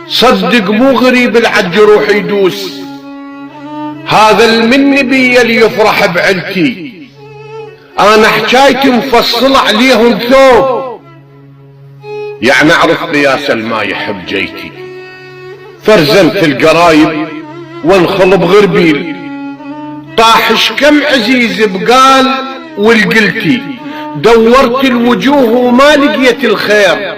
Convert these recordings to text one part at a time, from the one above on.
صدق مو غريب العج روح يدوس، هذا المني بي اللي يفرح بعلتي، انا حكايتي مفصلة عليهم ثوب، يعني اعرف قياس الما يحب جيتي، فرزنت القرايب وانخل بغربيل، طاحش كم عزيز بقال والقلتي، دورت الوجوه وما لقيت الخير،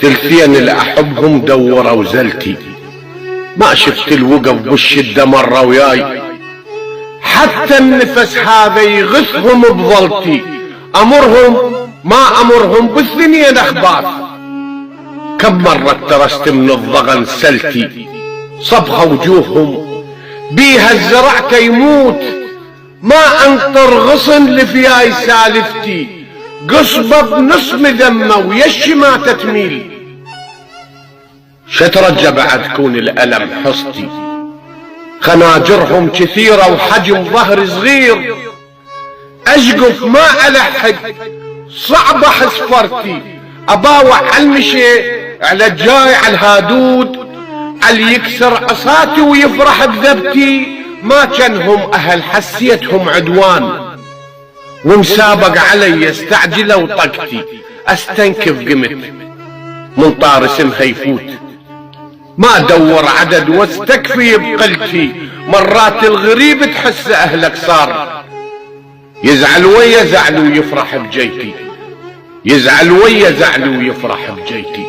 ثلثين اللي احبهم دوروا زلتي، ما شفت الوقف بالشدة مرة وياي، حتى النفس هذا يغثهم بظلتي، امرهم ما امرهم بالثنين اخباث، كم مرة ترست من الضغن سلتي، صبغة وجوههم بيها الزرع يموت، ما انطر غصن لفياي سالفتي، قصبة بنص مذمة ويش ما تتميل، شترجى بعد كون الألم حصتي، خناجرهم كثيرة وحجم ظهر صغير، أشقف ما ألحق صعبة حسفرتي، أباوع على المشي على الجاي على الهادود، على يكسر عصاتي ويفرح بذبتي، ما كانهم أهل حسيتهم عدوان، ومسابق علي استعجلوا طقتي، استنكف قمت من طار اسمها يفوت، ما ادور عدد واستكفي بقلتي، مرات الغريب تحس اهلك صار، يزعل ويا زعل ويفرح بجيتي، يزعل ويا زعل ويفرح بجيتي.